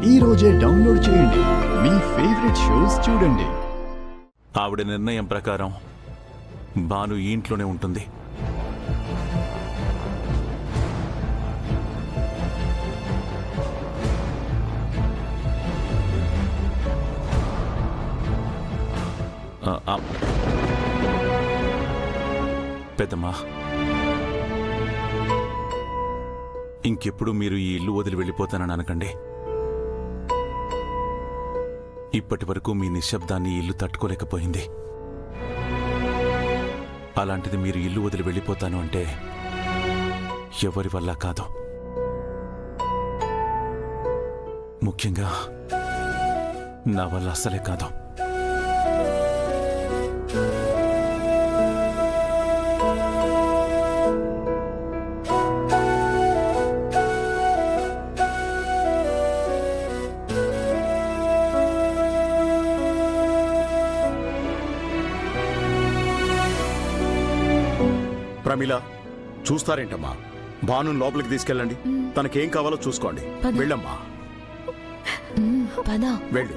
ఈ రోజే డౌన్లోడ్ చేయండి. మీ ఫేవరెట్ షోస్ చూడండి. ఆవిడ నిర్ణయం ప్రకారం భాను ఈ ఇంట్లోనే ఉంటుంది. పెద్దమ్మా, ఇంకెప్పుడు మీరు ఈ ఇల్లు వదిలి వెళ్ళిపోతానని అనకండి. ఇప్పటి వరకు మీ నిశ్శబ్దాన్ని ఇల్లు తట్టుకోలేకపోయింది. అలాంటిది మీరు ఇల్లు వదిలి వెళ్ళిపోతాను అంటే ఎవరి వల్ల కాదు. ముఖ్యంగా నా వల్ల అస్సలే కాదు. ప్రమీల, చూస్తారేంటమ్మా? భాను లోపలికి తీసుకెళ్ళండి. తనకేం కావాలో చూసుకోండి. వెళ్ళమ్మా, వెళ్ళు.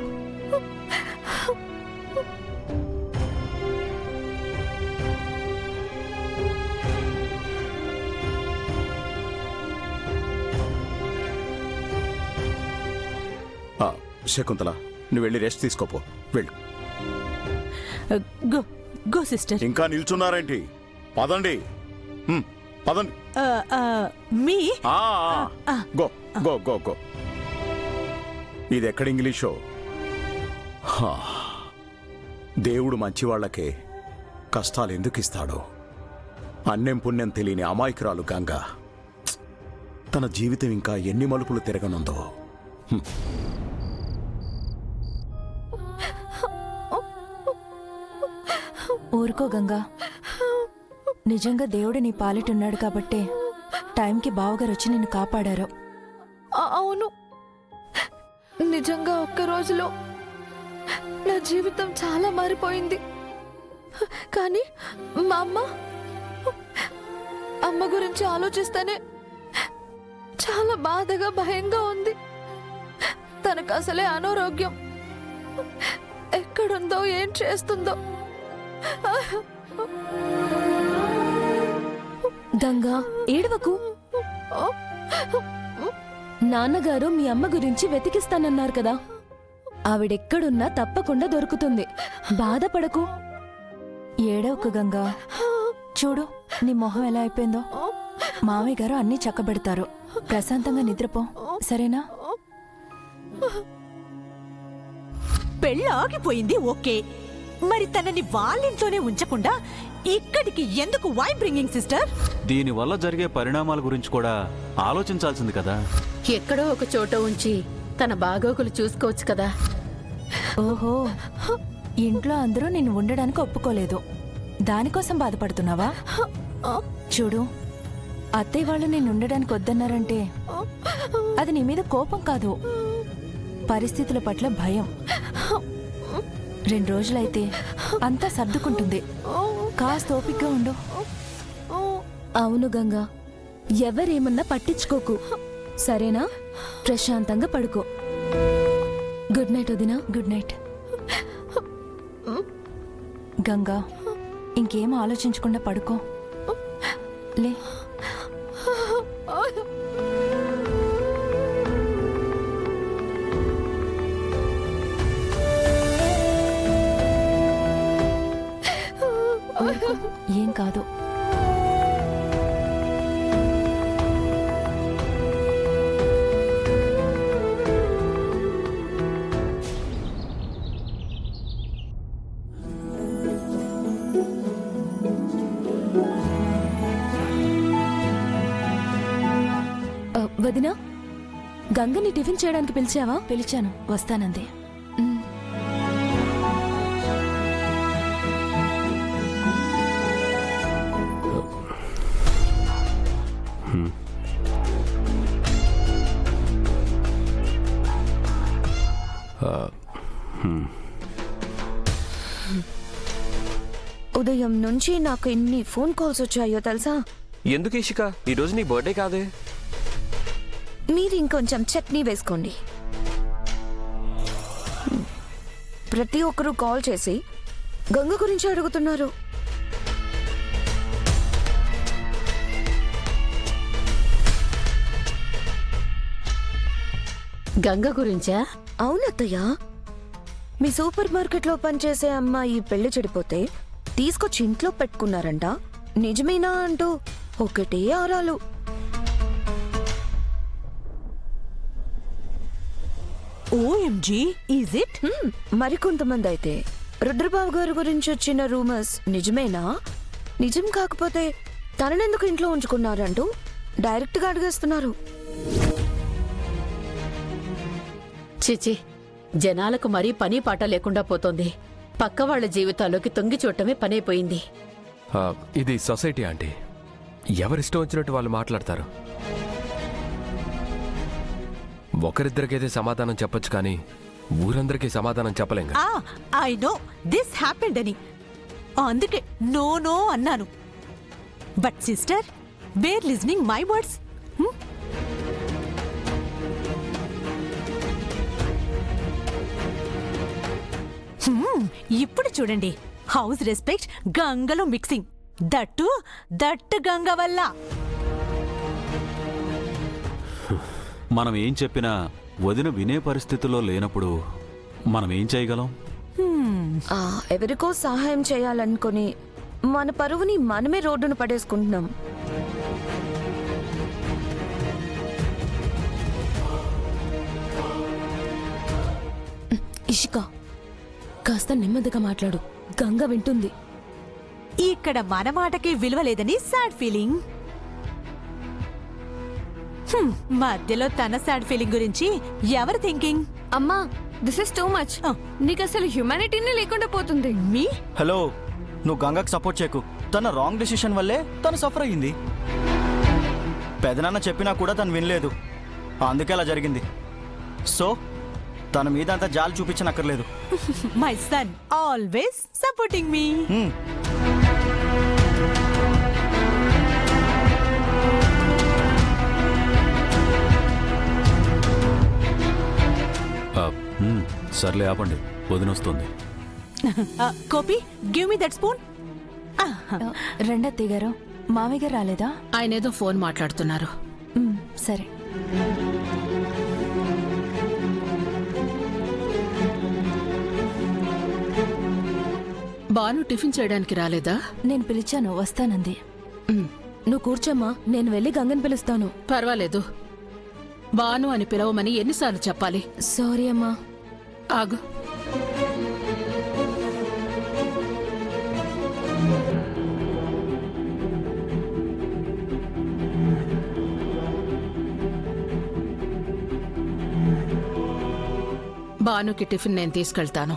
శకుంతల, నువ్వు వెళ్ళి రెస్ట్ తీసుకోపో. వెళ్ళు. Go sister. ఇంకా నిల్చున్నారేంటి? పదండి, పదండి. Me go go go go. ఇది ఎక్కడ ఇంగ్లీషో? దేవుడు మంచివాళ్లకే కష్టాలు ఎందుకు ఇస్తాడో. అన్నం పుణ్యం తెలియని అమాయకురాలు గంగ తన జీవితం ఇంకా ఎన్ని మలుపులు తిరగనుందో. ఊరుకో గంగా. నిజంగా దేవుడు నీ పాలిటున్నాడు కాబట్టే టైంకి బావగారు వచ్చి నిన్ను కాపాడారు. అవును, నిజంగా ఒక్క రోజులో నా జీవితం చాలా మారిపోయింది. కానీ మా అమ్మ గురించి ఆలోచిస్తేనే చాలా బాధగా భయంగా ఉంది. తనకు అసలే అనారోగ్యం. ఎక్కడుందో ఏం చేస్తుందో. గంగా, ఏడవకు. నాన్నగారు మీ అమ్మ గురించి వెతికిస్తానన్నారు కదా. ఆవిడెక్కడున్నా తప్పకుండా దొరుకుతుంది. బాధపడకు, ఏడవకు గంగా. చూడు నీ మొహం ఎలా అయిపోయిందో. మామయ్య గారు అన్నీ చక్కబెడతారు. ప్రశాంతంగా నిద్రపో, సరేనా? పెళ్ళి ఆగిపోయింది, ఓకే. మరి తనని వాళ్ళింట్లోనే ఉంచకుండా ఇక్కడికి ఎందుకు వై బ్రింగింగ్ సిస్టర్? దీనివల్ల జరిగే పరిణామాల గురించి కూడా ఆలోచించాల్సింది కదా. ఎక్కడో ఒక చోట ఉంచి తన బాగోగులు చూసుకోవచ్చు కదా. ఓహో, ఇంట్లో అందరూ నిన్ను ఉండడానికి ఒప్పుకోలేదు, దానికోసం బాధపడుతున్నావా? చూడు, అత్తయ్య వాళ్ళు నిన్ను ఉండడానికి వద్దన్నారంటే అది నీ మీద కోపం కాదు, పరిస్థితుల పట్ల భయం. 2 రోజులైతే అంతా సర్దుకుంటుంది. కాస్త ఓపికగా ఉండు. అవును గంగా, ఎవరేమన్నా పట్టించుకోకు, సరేనా? ప్రశాంతంగా పడుకో. గుడ్ నైట్ వదినా. Good night. గంగా, ఇంకేం ఆలోచించకుండా పడుకో. లే. ఏం కాదు. వదినా, గంగని టిఫిన్ చేయడానికి పిలిచావా? పిలిచాను, వస్తానంది. ఉదయం నుంచి నాకు ఎన్ని ఫోన్ కాల్స్ వచ్చాయో తెలుసా? ఎందుకు ఇషిక, ఈరోజు నీ బర్త్డే కాదే? మీరు ఇంకొంచెం చట్నీ వేసుకోండి. ప్రతి ఒక్కరూ కాల్ చేసి గంగ గురించి అడుగుతున్నారు. గంగ గురించా? అవునత్తయ్య, మీ సూపర్ మార్కెట్లో పనిచేసే అమ్మాయి పెళ్లి చెడిపోతే తీసుకొచ్చి ఇంట్లో పెట్టుకున్నారంట. నిజమేనా అంటూ ఒకటే ఆరాలు. OMG, is it? మరికొంతమంది అయితే రుద్రబాబు గారి గురించి వచ్చిన రూమర్స్ నిజమేనా, నిజం కాకపోతే తననెందుకు ఇంట్లో ఉంచుకున్నారంటూ డైరెక్ట్ గా అడిగేస్తున్నారు. చిచి, జనాలకు మరీ పని పాట లేకుండా పోతోంది. పక్క వాళ్ళ జీవితాల్లోకి తొంగి చూడటమే పనైపోయింది. ఇది సొసైటీ ఆంటీ, ఎవరిష్టం వచ్చినట్టు వాళ్ళు మాట్లాడతారు. ఒకరిద్దరికైతే సమాధానం చెప్పొచ్చు కానీ ఊరందరికీ సమాధానం చెప్పలేం కదా. ఐ నో దిస్ హ్యాపెండ్ అని, అందుకే నో నో అన్నాను. But sister, where listening my words. ఇప్పుడు చూడండి, హౌస్ రెస్పెక్ట్ గంగలో మిక్సింగ్, దట్టు గంగ వల్ల. మనం ఏం చెప్పినా వదిన వినే పరిస్థితిలో లేనప్పుడు మనం ఏం చేయగలం? ఎవరికో సహాయం చేయాలనుకుని మన పరువుని మనమే రోడ్డును పడేసుకుంటున్నాం. ఇషిక, కాస్త నెమ్మదిగా మాట్లాడు, గంగ వింటుంది. ఇక్కడ మన మాటకి విలువ లేదని సాడ్ ఫీలింగ్. మధ్యలో తన సాడ్ ఫీలింగ్ గురించి ఎవరు థింకింగ్? అమ్మా, దిస్ ఇస్ టూ మచ్. నీకు అసలు హ్యూమానిటీనే లేకుండా పోతుంది. మీ హలో, నువ్వు గంగకు సపోర్ట్ చేయకు. తన రాంగ్ డెసిషన్ వల్లే తను సఫర్ అయ్యింది. పెదనాన్న చెప్పినా కూడా తను వినలేదు, అందుకే అలా జరిగింది. సో తన మీద అంత జాలి చూపించనక్కర్లేదు. మై సన్ ఆల్వేస్ సపోర్టింగ్ మీ. సర్లే ఆపండి, వదినొస్తుంది. కోపి, గివ్ మీ దట్ స్పూన్. రెండత్తయ్య గారు, మామయ్య గారు రాలేదా? ఆయనేదో ఫోన్ మాట్లాడుతున్నారు. సరే. బాను టిఫిన్ చేయడానికి రాలేదా? నేను పిలిచాను, వస్తానంది. నువ్వు కూర్చోమ్మా, నేను వెళ్ళి గంగని పిలుస్తాను. పర్వాలేదు, బాను అని పిలవమని ఎన్నిసార్లు చెప్పాలి? సారీ అమ్మా. ఆగు. బానుకి టిఫిన్ నేను తీసుకెళ్తాను.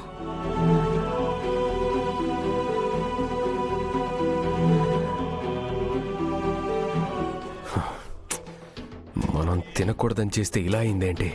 మనం తినకూడదని చేస్తే ఇలా అయిందేంటి?